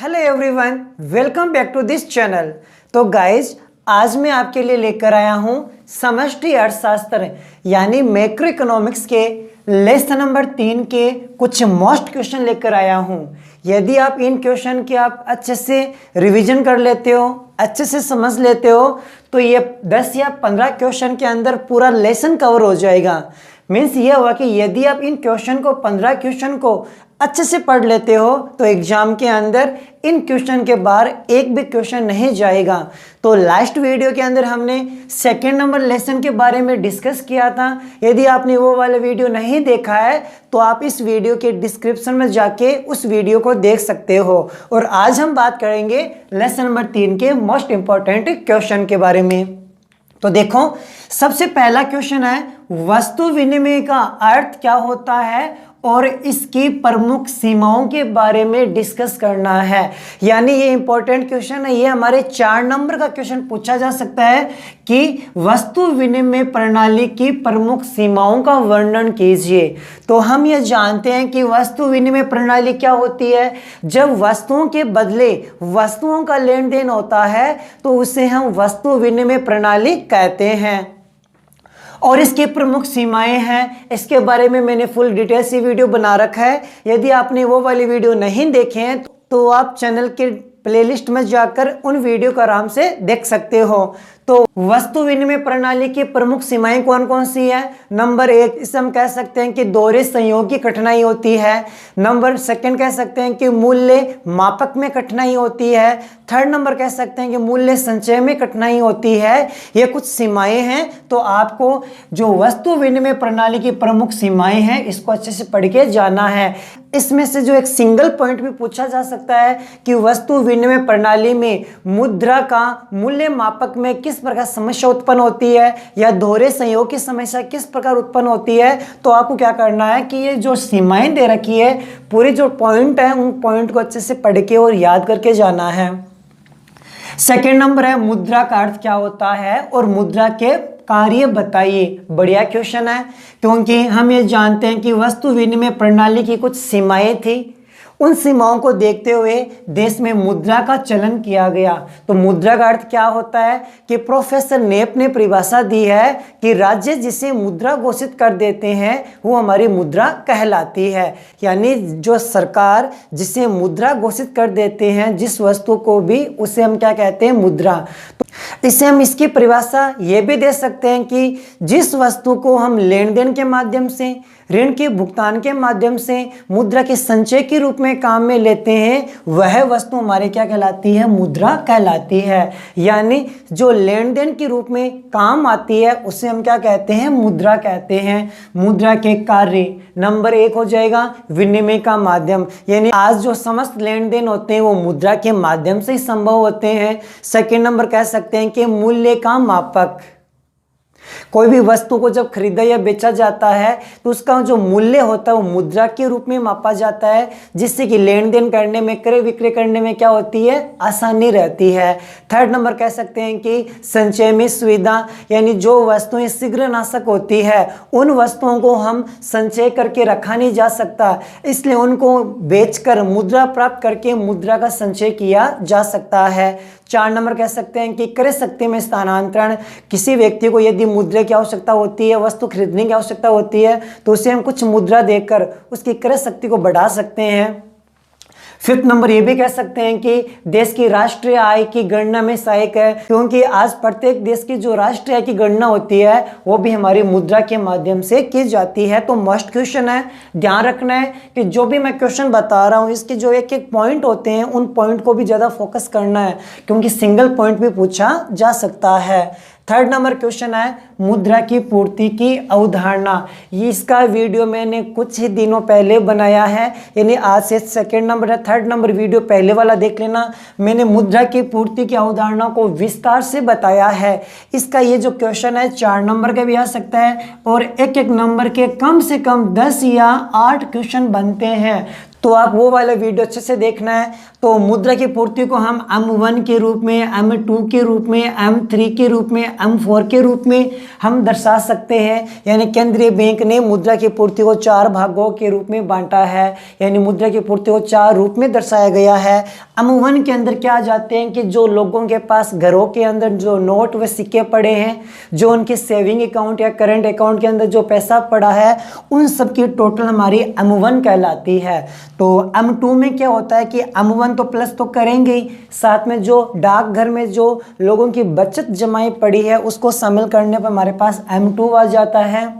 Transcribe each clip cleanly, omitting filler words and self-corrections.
Hello everyone, welcome back to this channel. तो guys, आज मैं आपके लिए लेकर आया हूं समष्टि अर्थशास्त्र यानी मैक्रो इकोनॉमिक्स के लेसन नंबर 3 के कुछ मोस्ट क्वेश्चन लेकर आया हूं। यदि आप इन क्वेश्चन की आप अच्छे से रिवीजन कर लेते हो, अच्छे से समझ लेते हो, तो ये 10 या 15 क्वेश्चन के अंदर पूरा लेसन कवर हो जाएगा। मीन्स ये हुआ कि यदि आप इन क्वेश्चन को 15 क्वेश्चन को अच्छे से पढ़ लेते हो तो एग्जाम के अंदर इन क्वेश्चन के बाहर एक भी क्वेश्चन नहीं जाएगा। तो लास्ट वीडियो के अंदर हमने सेकंड नंबर लेसन के बारे में डिस्कस किया था। यदि आपने वो वाला वीडियो नहीं देखा है तो आप इस वीडियो के डिस्क्रिप्शन में जाके उस वीडियो को देख सकते हो। और आज हम बात करेंगे लेसन नंबर 3 के मोस्ट इंपॉर्टेंट क्वेश्चन के बारे में। तो देखो, सबसे पहला क्वेश्चन है वस्तु विनिमय का अर्थ क्या होता है और इसकी प्रमुख सीमाओं के बारे में डिस्कस करना है। यानी ये इंपॉर्टेंट क्वेश्चन है, ये हमारे 4 नंबर का क्वेश्चन पूछा जा सकता है कि वस्तु विनिमय प्रणाली की प्रमुख सीमाओं का वर्णन कीजिए। तो हम ये जानते हैं कि वस्तु विनिमय प्रणाली क्या होती है। जब वस्तुओं के बदले वस्तुओं का लेन देन होता है तो उसे हम वस्तु विनिमय प्रणाली कहते हैं। और इसकी प्रमुख सीमाएं हैं, इसके बारे में मैंने फुल डिटेल से वीडियो बना रखा है। यदि आपने वो वाली वीडियो नहीं देखे हैं तो आप चैनल के प्लेलिस्ट में जाकर उन वीडियो को आराम से देख सकते हो। तो वस्तु विनिमय प्रणाली की प्रमुख सीमाएं कौन कौन सी है। नंबर 1, इसे हम कह सकते हैं कि दोहरे संयोग की कठिनाई होती है। नंबर 2 कह सकते हैं कि मूल्य मापक में कठिनाई होती है। 3rd नंबर कह सकते हैं कि मूल्य संचय में कठिनाई होती है। ये कुछ सीमाएं हैं। तो आपको जो वस्तु विनिमय प्रणाली की प्रमुख सीमाएं हैं इसको अच्छे से पढ़ के जाना है। इसमें से जो एक सिंगल पॉइंट भी पूछा जा सकता है कि वस्तु विनिमय प्रणाली में मुद्रा का मूल्य मापक में किस प्रकार समस्या उत्पन्न होती है या दोहरे संयोग की समस्या किस प्रकार उत्पन्न होती है। तो आपको क्या करना है कि ये जो सीमाएं दे रखी है, पूरे जो पॉइंट है उन पॉइंट को अच्छे से पढ़ के और याद करके जाना है। 2nd नंबर है मुद्रा का अर्थ क्या होता है और मुद्रा के कार्य बताइए। बढ़िया क्वेश्चन है, क्योंकि हम ये जानते हैं कि वस्तु विनिमय प्रणाली की कुछ सीमाएं थी। उन सीमाओं को देखते हुए देश में मुद्रा का चलन किया गया। तो मुद्रा का अर्थ क्या होता है कि प्रोफेसर नेप ने परिभाषा दी है कि राज्य जिसे मुद्रा घोषित कर देते हैं वो हमारी मुद्रा कहलाती है। यानी जो सरकार जिसे मुद्रा घोषित कर देते हैं जिस वस्तु को भी, उसे हम क्या कहते हैं, मुद्रा। तो इसे हम इसकी परिभाषा ये भी दे सकते हैं कि जिस वस्तु को हम लेन देन के माध्यम से, ऋण के भुगतान के माध्यम से मुद्रा के संचय के रूप में काम में लेते हैं वह वस्तु हमारे क्या कहलाती है, मुद्रा कहलाती है। यानी जो लेन देन के रूप में काम आती है उसे हम क्या कहते हैं, मुद्रा कहते हैं। मुद्रा के कार्य नंबर 1 हो जाएगा विनिमय का माध्यम। यानी आज जो समस्त लेन देन होते हैं वो मुद्रा के माध्यम से ही संभव होते हैं। 2nd नंबर कह सकते हैं कि मूल्य का मापक। कोई भी वस्तु को जब खरीदा या बेचा जाता है तो उसका जो मूल्य होता है वो मुद्रा के रूप में मापा जाता है, जिससे कि लेन देन करने में, क्रय विक्रय करने में क्या होती है, आसानी रहती है। 3rd नंबर कह सकते हैं कि संचय में सुविधा। यानी जो वस्तुएं शीघ्रनाशक होती है उन वस्तुओं को हम संचय करके रखा नहीं जा सकता, इसलिए उनको बेचकर मुद्रा प्राप्त करके मुद्रा का संचय किया जा सकता है। 4 नंबर कह सकते हैं कि क्रय शक्ति में स्थानांतरण। किसी व्यक्ति को यदि मुद्रा की आवश्यकता होती है, वस्तु खरीदने की आवश्यकता होती है, तो उसे हम कुछ मुद्रा देकर उसकी क्रय शक्ति को बढ़ा सकते हैं। 5th नंबर ये भी कह सकते हैं कि देश की राष्ट्रीय आय की गणना में सहायक है, क्योंकि आज प्रत्येक देश की जो राष्ट्रीय आय की गणना होती है वो भी हमारी मुद्रा के माध्यम से की जाती है। तो मस्ट क्वेश्चन है, ध्यान रखना है कि जो भी मैं क्वेश्चन बता रहा हूँ इसके जो एक एक पॉइंट होते हैं उन पॉइंट को भी ज़्यादा फोकस करना है, क्योंकि सिंगल पॉइंट भी पूछा जा सकता है। 3rd नंबर क्वेश्चन है मुद्रा की पूर्ति की अवधारणा। ये इसका वीडियो मैंने कुछ ही दिनों पहले बनाया है, यानी आज से 2nd नंबर है। 3rd नंबर वीडियो पहले वाला देख लेना, मैंने मुद्रा की पूर्ति की अवधारणा को विस्तार से बताया है। इसका ये जो क्वेश्चन है 4 नंबर का भी आ सकता है और एक एक नंबर के कम से कम 10 या 8 क्वेश्चन बनते हैं। तो आप वो वाला वीडियो अच्छे से देखना है। तो मुद्रा की पूर्ति को हम M1 के रूप में, M2 के रूप में, M3 के रूप में, M4 के रूप में हम दर्शा सकते हैं। यानी केंद्रीय बैंक ने मुद्रा की पूर्ति को 4 भागों के रूप में बांटा है, यानी मुद्रा की पूर्ति को 4 रूप में दर्शाया गया है। M1 के अंदर क्या आ जाते हैं कि जो लोगों के पास घरों के अंदर जो नोट व सिक्के पड़े हैं, जो उनके सेविंग अकाउंट या करंट अकाउंट के अंदर जो पैसा पड़ा है, उन सब की टोटल हमारी M1 कहलाती है। तो M2 में क्या होता है कि M1 तो प्लस तो करेंगे ही, साथ में जो डाकघर में जो लोगों की बचत जमाई पड़ी है उसको शामिल करने पर हमारे पास M2 आ जाता है।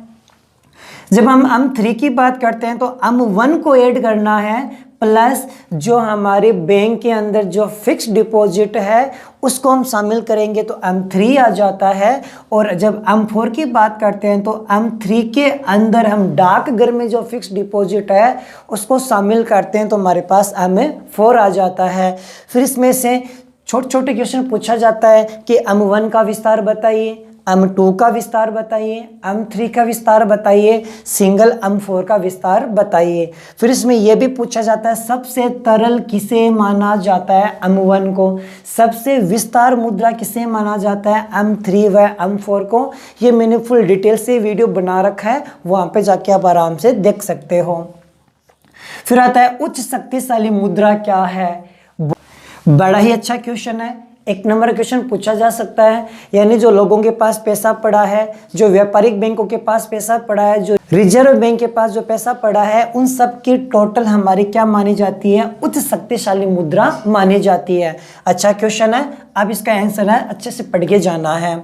जब हम M3 की बात करते हैं तो M1 को ऐड करना है प्लस जो हमारे बैंक के अंदर जो फिक्स डिपॉजिट है उसको हम शामिल करेंगे तो M3 आ जाता है। और जब M4 की बात करते हैं तो M3 के अंदर हम डाकघर में जो फिक्स डिपॉजिट है उसको शामिल करते हैं तो हमारे पास M4 आ जाता है। फिर इसमें से छोटे छोटे क्वेश्चन पूछा जाता है कि M1 का विस्तार बताइए, M2 का विस्तार बताइए, M3 का विस्तार बताइए, सिंगल M4 का विस्तार बताइए। फिर इसमें यह भी पूछा जाता है सबसे तरल किसे माना जाता है M1 को, सबसे विस्तार मुद्रा किसे माना जाता है M3 व M4 को। ये मैंने फुल डिटेल से वीडियो बना रखा है, वहाँ पे जाके आप आराम से देख सकते हो। फिर आता है उच्च शक्तिशाली मुद्रा क्या है। बड़ा ही अच्छा क्वेश्चन है, 1 नंबर क्वेश्चन पूछा जा सकता है। यानी जो लोगों के पास पैसा पड़ा है, जो व्यापारिक बैंकों के पास पैसा पड़ा है, जो रिजर्व बैंक के पास जो पैसा पड़ा है, उन सब की टोटल हमारी क्या मानी जाती है, उच्च शक्तिशाली मुद्रा मानी जाती है। अच्छा क्वेश्चन है, अब इसका आंसर है अच्छे से पढ़ के जाना है।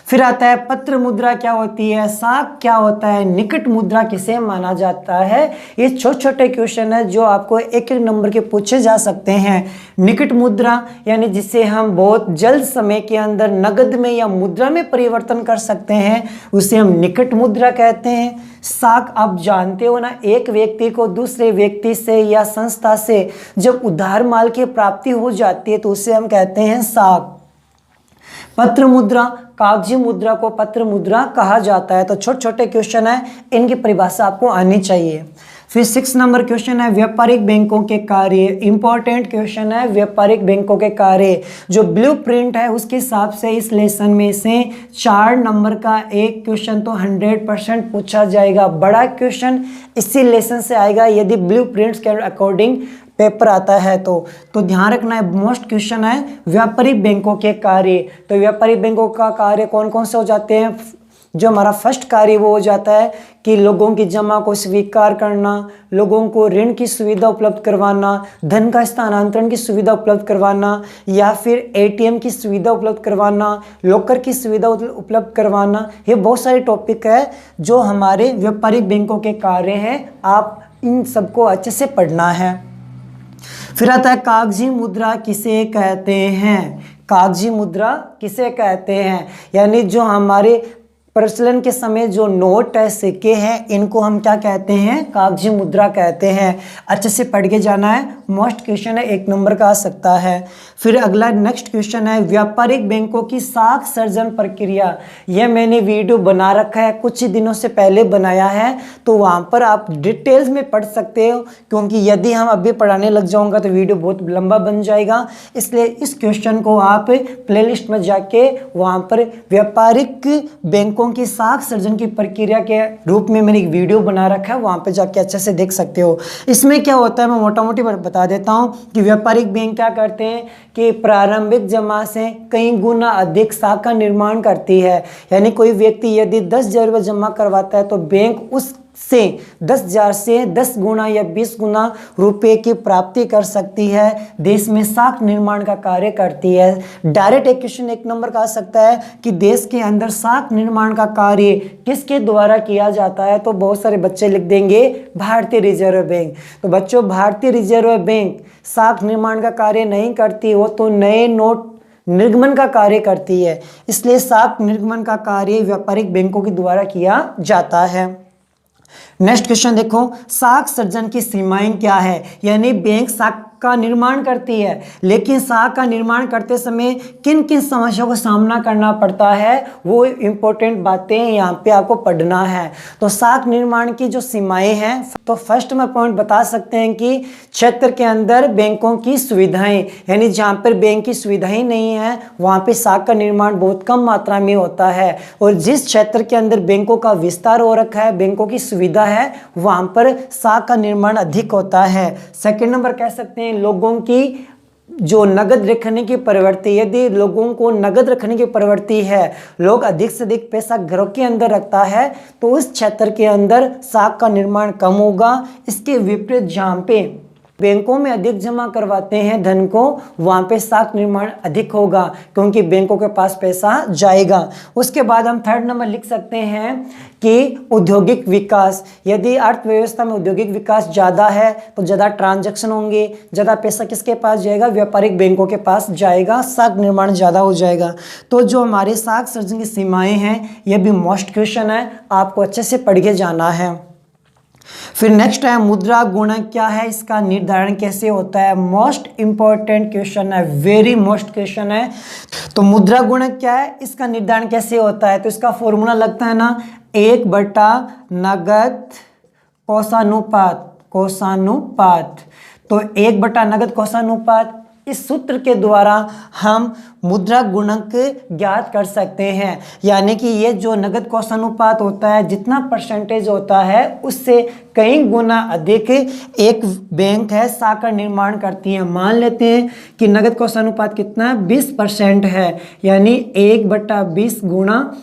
फिर आता है पत्र मुद्रा क्या होती है, साख क्या होता है, निकट मुद्रा किसे माना जाता है। ये छोटे छोटे क्वेश्चन है जो आपको 1-1 नंबर के पूछे जा सकते हैं। निकट मुद्रा यानी जिसे हम बहुत जल्द समय के अंदर नगद में या मुद्रा में परिवर्तन कर सकते हैं, उसे हम निकट मुद्रा कहते हैं। साख आप जानते हो ना, एक व्यक्ति को दूसरे व्यक्ति से या संस्था से जब उधार माल की प्राप्ति हो जाती है तो उसे हम कहते हैं साख। पत्र मुद्रा, कागजी मुद्रा को पत्र मुद्रा कहा जाता है। तो छोटे छोटे क्वेश्चन है, इनकी परिभाषा आपको आनी चाहिए। फिर 6 नंबर क्वेश्चन है व्यापारिक बैंकों के कार्य। इंपॉर्टेंट क्वेश्चन है व्यापारिक बैंकों के कार्य। जो ब्लूप्रिंट है उसके हिसाब से इस लेसन में से 4 नंबर का एक क्वेश्चन तो 100% पूछा जाएगा। बड़ा क्वेश्चन इसी लेसन से आएगा यदि ब्लूप्रिंट्स के अकॉर्डिंग पेपर आता है तो ध्यान रखना है। मोस्ट क्वेश्चन है व्यापारिक बैंकों के कार्य। तो व्यापारिक बैंकों का कार्य कौन कौन से हो जाते हैं। जो हमारा फर्स्ट कार्य वो हो जाता है कि लोगों की जमा को स्वीकार करना, लोगों को ऋण की सुविधा उपलब्ध करवाना, धन का स्थानांतरण की सुविधा उपलब्ध करवाना, या फिर ATM की सुविधा उपलब्ध करवाना, लॉकर की सुविधा उपलब्ध करवाना। ये बहुत सारे टॉपिक है जो हमारे व्यापारिक बैंकों के कार्य हैं। आप इन सबको अच्छे से पढ़ना है। फिर आता है कागजी मुद्रा किसे कहते हैं। कागजी मुद्रा किसे कहते हैं, यानी जो हमारे प्रचलन के समय जो नोट है, सिक्के हैं, इनको हम क्या कहते हैं, कागजी मुद्रा कहते हैं। अच्छे से पढ़ के जाना है, मोस्ट क्वेश्चन है, 1 नंबर का आ सकता है। फिर अगला नेक्स्ट क्वेश्चन है व्यापारिक बैंकों की साख सर्जन प्रक्रिया। यह मैंने वीडियो बना रखा है, कुछ ही दिनों से पहले बनाया है, तो वहाँ पर आप डिटेल्स में पढ़ सकते हो, क्योंकि यदि हम अभी पढ़ाने लग जाऊँगा तो वीडियो बहुत लंबा बन जाएगा। इसलिए इस क्वेश्चन को आप प्लेलिस्ट में जाके वहाँ पर व्यापारिक बैंकों की साख सर्जन की प्रक्रिया के रूप में मैंने एक वीडियो बना रखा है, वहां पे जाके अच्छे से देख सकते हो। इसमें क्या होता है मैं मोटा मोटी बता देता हूं कि व्यापारिक बैंक क्या करते हैं कि प्रारंभिक जमा से कई गुना अधिक साख का निर्माण करती है। यानी कोई व्यक्ति यदि 10,000 रुपये जमा करवाता है तो बैंक उस से 10,000 से 10 गुना या 20 गुना रुपए की प्राप्ति कर सकती है। देश में साख निर्माण का कार्य करती है। डायरेक्ट एक क्वेश्चन 1 नंबर का आ सकता है कि देश के अंदर साख निर्माण का कार्य किसके द्वारा किया जाता है, तो बहुत सारे बच्चे लिख देंगे भारतीय रिजर्व बैंक। तो बच्चों भारतीय रिजर्व बैंक साख निर्माण का कार्य नहीं करती, वो तो नए नोट निर्गमन का कार्य करती है। इसलिए साख निर्गमन का कार्य व्यापारिक बैंकों के द्वारा किया जाता है। नेक्स्ट क्वेश्चन देखो, साख सर्जन की सीमाएं क्या है, यानी बैंक साख का निर्माण करती है। लेकिन साख का निर्माण करते समय किन किन समस्याओं का सामना करना पड़ता है, वो इंपॉर्टेंट बातें यहाँ पे आपको पढ़ना है। तो साख निर्माण की जो सीमाएं हैं, तो फर्स्ट में पॉइंट बता सकते हैं कि क्षेत्र के अंदर बैंकों की सुविधाएं, यानी जहाँ पर बैंक की सुविधाएं नहीं है वहाँ पे साख का निर्माण बहुत कम मात्रा में होता है। और जिस क्षेत्र के अंदर बैंकों का विस्तार हो रखा है, बैंकों की सुविधा है, वहाँ पर साख का निर्माण अधिक होता है। सेकंड नंबर कह सकते हैं लोगों की जो नगद रखने की प्रवृत्ति, यदि लोगों को नगद रखने की प्रवृत्ति है, लोग अधिक से अधिक पैसा घरों के अंदर रखता है, तो उस क्षेत्र के अंदर साख का निर्माण कम होगा। इसके विपरीत जहाँ पे बैंकों में अधिक जमा करवाते हैं धन को, वहाँ पे साख निर्माण अधिक होगा, क्योंकि बैंकों के पास पैसा जाएगा। उसके बाद हम थर्ड नंबर लिख सकते हैं कि औद्योगिक विकास, यदि अर्थव्यवस्था में औद्योगिक विकास ज़्यादा है तो ज़्यादा ट्रांजैक्शन होंगे, ज़्यादा पैसा किसके पास जाएगा, व्यापारिक बैंकों के पास जाएगा, साख निर्माण ज़्यादा हो जाएगा। तो जो हमारे साख सर्जन की सीमाएँ हैं, यह भी मोस्ट क्वेश्चन है, आपको अच्छे से पढ़ के जाना है। फिर नेक्स्ट है मुद्रा गुणक क्या है, इसका निर्धारण कैसे होता है, मोस्ट इंपॉर्टेंट क्वेश्चन है, वेरी मोस्ट क्वेश्चन है। तो मुद्रा गुणक क्या है, इसका निर्धारण कैसे होता है, तो इसका फॉर्मूला लगता है ना 1/नगद कोषानुपात। तो 1/नगद कोषानुपात, इस सूत्र के द्वारा हम मुद्रा गुणक ज्ञात कर सकते हैं। यानी कि ये जो नगद कोषानुपात होता है, जितना परसेंटेज होता है उससे कई गुना अधिक एक बैंक है साख का निर्माण करती है। मान लेते हैं कि नगद कोषानुपात कितना है, 20% है, यानी 1/20 गुणा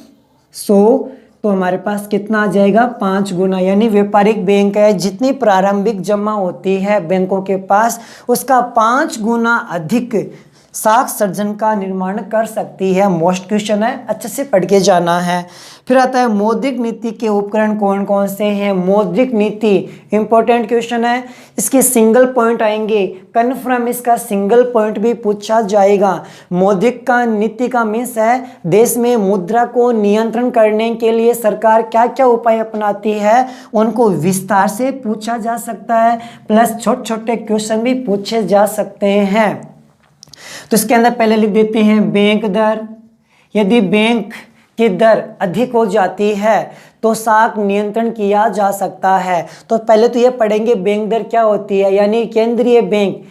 100, तो हमारे पास कितना आ जाएगा, 5 गुना। यानी व्यापारिक बैंक है, जितनी प्रारंभिक जमा होती है बैंकों के पास, उसका 5 गुना अधिक साख सर्जन का निर्माण कर सकती है। मोस्ट क्वेश्चन है, अच्छे से पढ़ के जाना है। फिर आता है मौद्रिक नीति के उपकरण कौन कौन से हैं। मौद्रिक नीति इंपॉर्टेंट क्वेश्चन है, इसके सिंगल पॉइंट आएंगे, कन्फर्म इसका सिंगल पॉइंट भी पूछा जाएगा। मौद्रिक का नीति का मीन्स है देश में मुद्रा को नियंत्रण करने के लिए सरकार क्या क्या उपाय अपनाती है, उनको विस्तार से पूछा जा सकता है, प्लस छोटे छोटे क्वेश्चन भी पूछे जा सकते हैं। तो इसके अंदर पहले लिख देते हैं बैंक दर। यदि बैंक की दर अधिक हो जाती है तो साख नियंत्रण किया जा सकता है। तो पहले तो ये पढ़ेंगे बैंक दर क्या होती है, यानी केंद्रीय बैंक,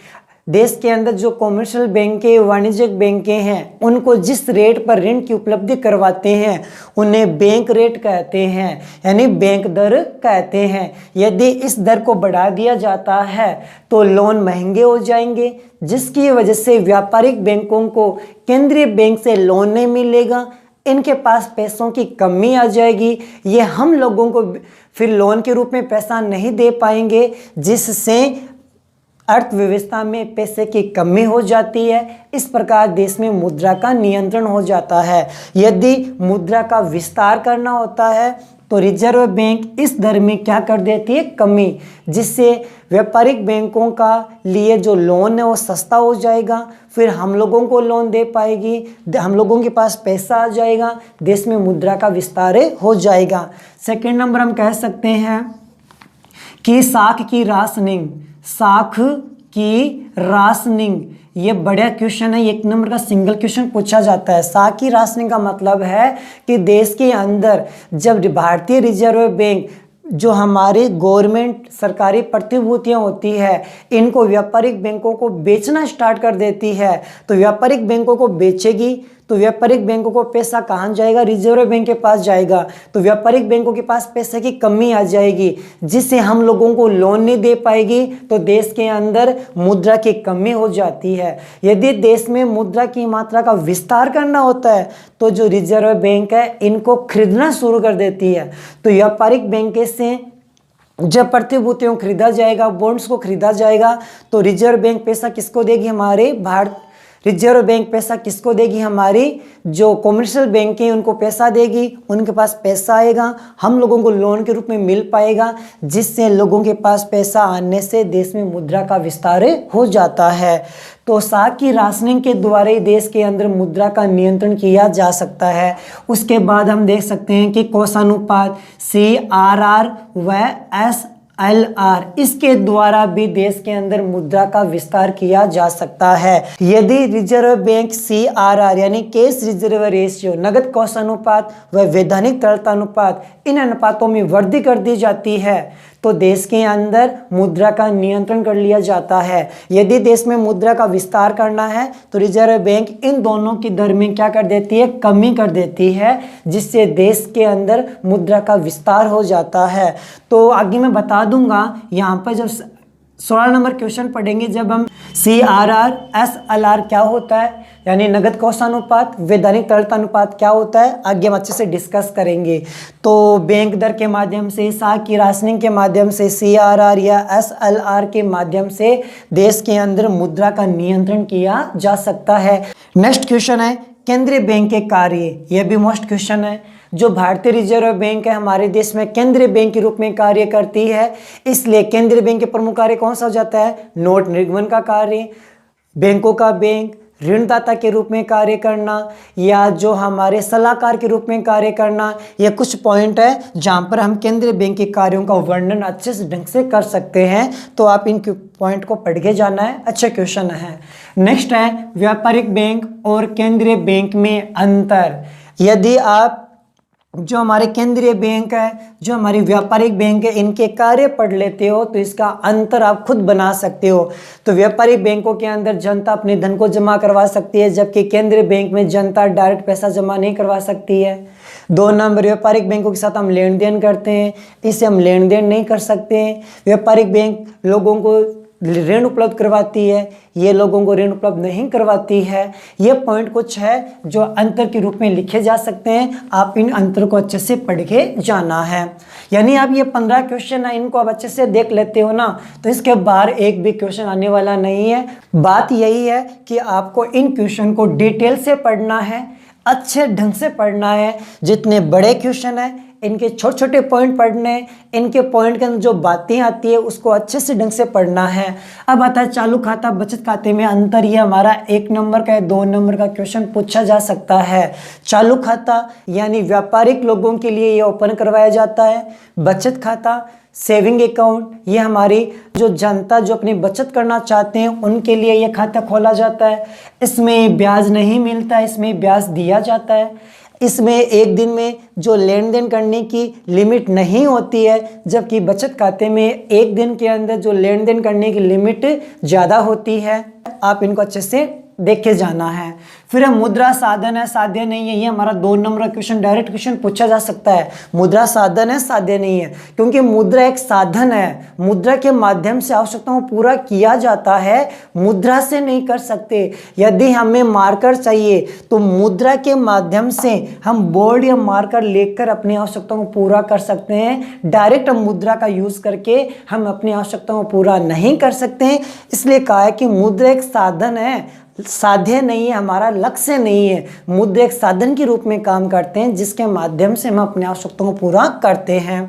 देश के अंदर जो कॉमर्शियल बैंकें, वाणिज्यिक बैंकें हैं, उनको जिस रेट पर ऋण की उपलब्धि करवाते हैं उन्हें बैंक रेट कहते हैं, यानी बैंक दर कहते हैं। यदि इस दर को बढ़ा दिया जाता है तो लोन महंगे हो जाएंगे, जिसकी वजह से व्यापारिक बैंकों को केंद्रीय बैंक से लोन नहीं मिलेगा, इनके पास पैसों की कमी आ जाएगी, ये हम लोगों को फिर लोन के रूप में पैसा नहीं दे पाएंगे, जिससे अर्थव्यवस्था में पैसे की कमी हो जाती है। इस प्रकार देश में मुद्रा का नियंत्रण हो जाता है। यदि मुद्रा का विस्तार करना होता है तो रिजर्व बैंक इस दर में क्या कर देती है, कमी, जिससे व्यापारिक बैंकों का लिए जो लोन है वो सस्ता हो जाएगा, फिर हम लोगों को लोन दे पाएगी, हम लोगों के पास पैसा आ जाएगा, देश में मुद्रा का विस्तार हो जाएगा। सेकंड नंबर हम कह सकते हैं कि साख की राशनिंग, साख की राशनिंग, ये बड़ा क्वेश्चन है, 1 नंबर का सिंगल क्वेश्चन पूछा जाता है। साख की राशनिंग का मतलब है कि देश के अंदर जब भारतीय रिजर्व बैंक जो हमारी गवर्नमेंट सरकारी प्रतिभूतियां होती है, इनको व्यापारिक बैंकों को बेचना स्टार्ट कर देती है, तो व्यापारिक बैंकों को बेचेगी तो व्यापारिक बैंकों को पैसा कहाँ जाएगा, रिजर्व बैंक के पास जाएगा, तो व्यापारिक बैंकों के पास पैसे की कमी आ जाएगी, जिससे हम लोगों को लोन नहीं दे पाएगी, तो देश के अंदर मुद्रा की कमी हो जाती है। यदि देश में मुद्रा की मात्रा का विस्तार करना होता है तो जो रिजर्व बैंक है इनको खरीदना शुरू कर देती है। तो व्यापारिक बैंक से जब प्रतिभूतियों खरीदा जाएगा, बॉन्ड्स को खरीदा जाएगा, तो रिजर्व बैंक पैसा किसको देगी, हमारे रिजर्व बैंक पैसा किसको देगी, हमारी जो कॉमर्शियल बैंक हैं उनको पैसा देगी, उनके पास पैसा आएगा, हम लोगों को लोन के रूप में मिल पाएगा, जिससे लोगों के पास पैसा आने से देश में मुद्रा का विस्तार हो जाता है। तो साख की राशनिंग के द्वारा ही देश के अंदर मुद्रा का नियंत्रण किया जा सकता है। उसके बाद हम देख सकते हैं कि कोषानुपात CRR व SLR, इसके द्वारा भी देश के अंदर मुद्रा का विस्तार किया जा सकता है। यदि रिजर्व बैंक CRR यानी कैश रिजर्व रेशियो, नगद कोष अनुपात व वैधानिक तरलता अनुपात, इन अनुपातों में वृद्धि कर दी जाती है तो देश के अंदर मुद्रा का नियंत्रण कर लिया जाता है। यदि देश में मुद्रा का विस्तार करना है तो रिजर्व बैंक इन दोनों की दर में क्या कर देती है, कमी कर देती है, जिससे देश के अंदर मुद्रा का विस्तार हो जाता है। तो आगे मैं बता दूंगा, यहाँ पर जब 16 नंबर क्वेश्चन पढ़ेंगे, जब हम CRR SLR क्या होता है यानी नगद कोष अनुपात, वैधानिक तरलता अनुपात क्या होता है, आगे हम अच्छे से डिस्कस करेंगे। तो बैंक दर के माध्यम से, साख की राशनिंग के माध्यम से, CRR या SLR के माध्यम से देश के अंदर मुद्रा का नियंत्रण किया जा सकता है। नेक्स्ट क्वेश्चन है केंद्रीय बैंक के कार्य। यह भी मोस्ट क्वेश्चन है। जो भारतीय रिजर्व बैंक है हमारे देश में केंद्रीय बैंक के रूप में कार्य करती है, इसलिए केंद्रीय बैंक के प्रमुख कार्य कौन सा हो जाता है, नोट निर्गमन का कार्य, बैंकों का बैंक, ऋणदाता के रूप में कार्य करना, या जो हमारे सलाहकार के रूप में कार्य करना। ये कुछ पॉइंट है जहाँ पर हम केंद्रीय बैंक के कार्यों का वर्णन अच्छे से ढंग से कर सकते हैं। तो आप इन पॉइंट को पढ़ के जाना है, अच्छा क्वेश्चन है। नेक्स्ट है व्यापारिक बैंक और केंद्रीय बैंक में अंतर। यदि आप जो हमारे केंद्रीय बैंक है, जो हमारी व्यापारिक बैंक है, इनके कार्य पढ़ लेते हो तो इसका अंतर आप खुद बना सकते हो। तो व्यापारिक बैंकों के अंदर जनता अपने धन को जमा करवा सकती है, जबकि केंद्रीय बैंक में जनता डायरेक्ट पैसा जमा नहीं करवा सकती है। 2 नंबर, व्यापारिक बैंकों के साथ हम लेन देन करते हैं, इससे हम लेन देन नहीं कर सकते हैं। व्यापारिक बैंक लोगों को ऋण उपलब्ध करवाती है, ये लोगों को ऋण उपलब्ध नहीं करवाती है। ये पॉइंट कुछ है जो अंतर के रूप में लिखे जा सकते हैं, आप इन अंतर को अच्छे से पढ़ के जाना है। यानी आप ये 15 क्वेश्चन है, इनको आप अच्छे से देख लेते हो ना, तो इसके बाहर एक भी क्वेश्चन आने वाला नहीं है। बात यही है कि आपको इन क्वेश्चन को डिटेल से पढ़ना है, अच्छे ढंग से पढ़ना है। जितने बड़े क्वेश्चन है इनके छोटे छोटे पॉइंट पढ़ने, इनके पॉइंट के अंदर जो बातें आती है उसको अच्छे से ढंग से पढ़ना है। अब आता है चालू खाता बचत खाते में अंतर। ये हमारा 1 नंबर का 2 नंबर का क्वेश्चन पूछा जा सकता है। चालू खाता यानी व्यापारिक लोगों के लिए ये ओपन करवाया जाता है। बचत खाता, सेविंग अकाउंट, ये हमारी जो जनता जो अपनी बचत करना चाहते हैं उनके लिए ये खाता खोला जाता है। इसमें ब्याज नहीं मिलता, इसमें ब्याज दिया जाता है। इसमें एक दिन में जो लेन देन करने की लिमिट नहीं होती है, जबकि बचत खाते में एक दिन के अंदर जो लेन देन करने की लिमिट ज़्यादा होती है। आप इनको अच्छे से देख के जाना है। फिर मुद्रा साधन है, साध्य नहीं है, ये हमारा 2 नंबर का क्वेश्चन डायरेक्ट क्वेश्चन पूछा जा सकता है। मुद्रा साधन है, साध्य नहीं है, क्योंकि मुद्रा एक साधन है। मुद्रा के माध्यम से आवश्यकताओं पूरा किया जाता है, मुद्रा से नहीं कर सकते। यदि हमें मार्कर चाहिए तो मुद्रा के माध्यम से हम बोर्ड या मार्कर लेकर अपनी आवश्यकताओं को पूरा कर सकते हैं। डायरेक्ट हम मुद्रा का यूज करके हम अपनी आवश्यकताओं को पूरा नहीं कर सकते हैं। इसलिए कहा है कि मुद्रा एक साधन है, साध्य नहीं है, हमारा लक्ष्य नहीं है। मुद्रा एक साधन के रूप में काम करते हैं जिसके माध्यम से हम अपनी आवश्यकताओं को पूरा करते हैं।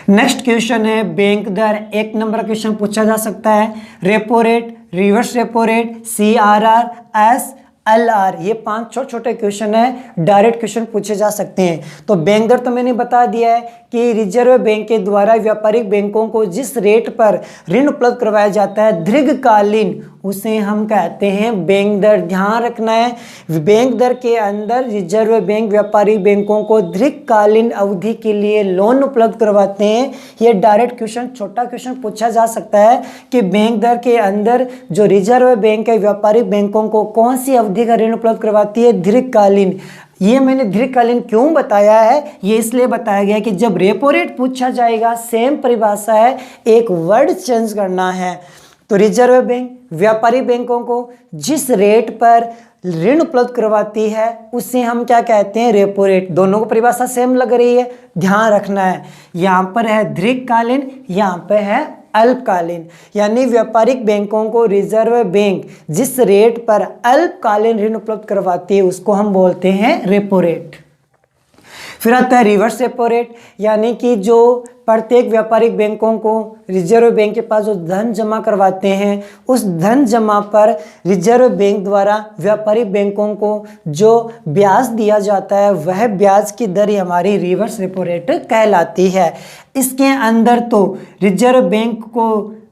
नेक्स्ट क्वेश्चन है बैंक दर। 1 नंबर का क्वेश्चन पूछा जा सकता है। Repo rate, reverse repo rate, CRR, SLR, ये 5 छोटे छोटे क्वेश्चन है, डायरेक्ट क्वेश्चन पूछे जा सकते हैं। तो बैंक दर तो मैंने बता दिया है कि रिजर्व बैंक के द्वारा व्यापारिक बैंकों को जिस रेट पर ऋण उपलब्ध करवाया जाता है दीर्घकालीन, उसे हम कहते हैं बैंक दर। ध्यान रखना है, बैंक दर के अंदर रिजर्व बैंक व्यापारिक बैंकों को दीर्घकालीन अवधि के लिए लोन उपलब्ध करवाते हैं। ये डायरेक्ट क्वेश्चन, छोटा क्वेश्चन पूछा जा सकता है कि बैंक दर के अंदर जो रिजर्व बैंक है व्यापारिक बैंकों को कौन सी अवधि का ऋण उपलब्ध करवाती है, दीर्घकालीन। ये मैंने दीर्घकालीन क्यों बताया है, ये इसलिए बताया गया कि जब रेपो रेट पूछा जाएगा, सेम परिभाषा है, एक वर्ड चेंज करना है। तो रिजर्व बैंक व्यापारिक बैंकों को जिस रेट पर ऋण उपलब्ध करवाती है उसे हम क्या कहते हैं, रेपो रेट। दोनों को परिभाषा सेम लग रही है, ध्यान रखना है। यहाँ पर है दीर्घकालीन, यहाँ पर है अल्पकालीन। यानी व्यापारिक बैंकों को रिजर्व बैंक जिस रेट पर अल्पकालीन ऋण उपलब्ध करवाती है उसको हम बोलते हैं रेपो रेट। फिर आता है रिवर्स रेपो रेट, यानी कि जो प्रत्येक व्यापारिक बैंकों को रिजर्व बैंक के पास जो धन जमा करवाते हैं, उस धन जमा पर रिजर्व बैंक द्वारा व्यापारिक बैंकों को जो ब्याज दिया जाता है, वह ब्याज की दर ही हमारी रिवर्स रेपो रेट कहलाती है। इसके अंदर तो रिजर्व बैंक को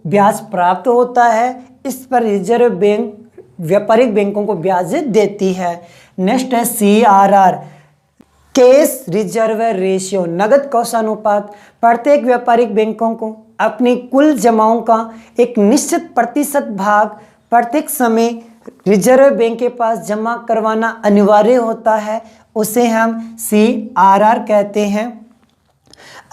ब्याज प्राप्त होता है, इस पर रिजर्व बैंक व्यापारिक बैंकों को ब्याज देती है। नेक्स्ट है CRR, कैश रिजर्व रेशियो, नगद कोषानुपात। प्रत्येक व्यापारिक बैंकों को अपनी कुल जमाओं का एक निश्चित प्रतिशत भाग प्रत्येक समय रिजर्व बैंक के पास जमा करवाना अनिवार्य होता है, उसे हम CRR कहते हैं।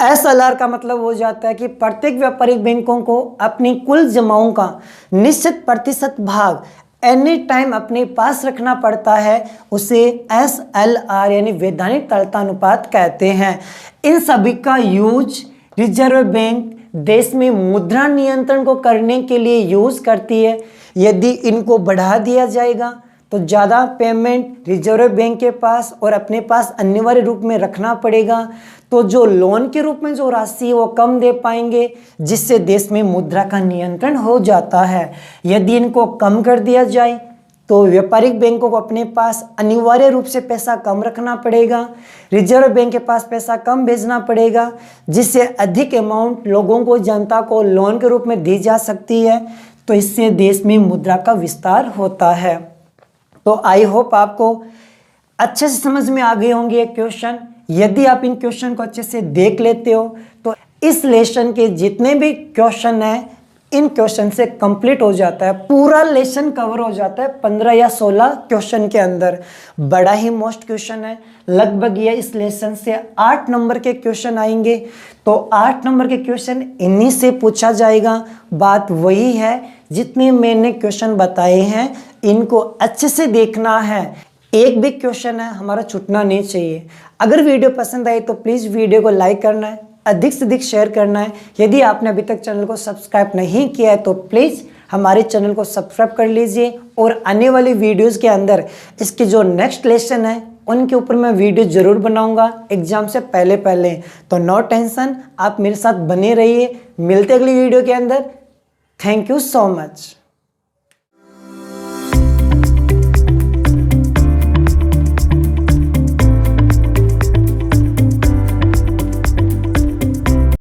SLR का मतलब हो जाता है कि प्रत्येक व्यापारिक बैंकों को अपनी कुल जमाओं का निश्चित प्रतिशत भाग एनी टाइम अपने पास रखना पड़ता है, उसे SLR यानी वैधानिक तरलता अनुपात कहते हैं। इन सभी का यूज रिजर्व बैंक देश में मुद्रा नियंत्रण को करने के लिए यूज करती है। यदि इनको बढ़ा दिया जाएगा तो ज़्यादा पेमेंट रिजर्व बैंक के पास और अपने पास अनिवार्य रूप में रखना पड़ेगा, तो जो लोन के रूप में जो राशि है वो कम दे पाएंगे, जिससे देश में मुद्रा का नियंत्रण हो जाता है। यदि इनको कम कर दिया जाए तो व्यापारिक बैंकों को अपने पास अनिवार्य रूप से पैसा कम रखना पड़ेगा, रिजर्व बैंक के पास पैसा कम भेजना पड़ेगा, जिससे अधिक अमाउंट लोगों को, जनता को लोन के रूप में दी जा सकती है, तो इससे देश में मुद्रा का विस्तार होता है। तो आई होप आपको अच्छे से समझ में आ गए होंगे ये क्वेश्चन। यदि आप इन क्वेश्चन को अच्छे से देख लेते हो तो इस लेसन के जितने भी क्वेश्चन हैं, इन क्वेश्चन से कंप्लीट हो जाता है, पूरा लेसन कवर हो जाता है 15 या 16 क्वेश्चन के अंदर। बड़ा ही मोस्ट क्वेश्चन है, लगभग ये इस लेसन से 8 नंबर के क्वेश्चन आएंगे, तो 8 नंबर के क्वेश्चन इन्हीं से पूछा जाएगा। बात वही है, जितने मैंने क्वेश्चन बताए हैं इनको अच्छे से देखना है, एक भी क्वेश्चन है हमारा छूटना नहीं चाहिए। अगर वीडियो पसंद आई तो प्लीज़ वीडियो को लाइक करना है, अधिक से अधिक शेयर करना है। यदि आपने अभी तक चैनल को सब्सक्राइब नहीं किया है तो प्लीज़ हमारे चैनल को सब्सक्राइब कर लीजिए, और आने वाली वीडियोस के अंदर इसके जो नेक्स्ट लेसन है उनके ऊपर मैं वीडियो ज़रूर बनाऊंगा एग्जाम से पहले। तो नो टेंशन, आप मेरे साथ बने रहिए। मिलते अगली वीडियो के अंदर। Thank you so much.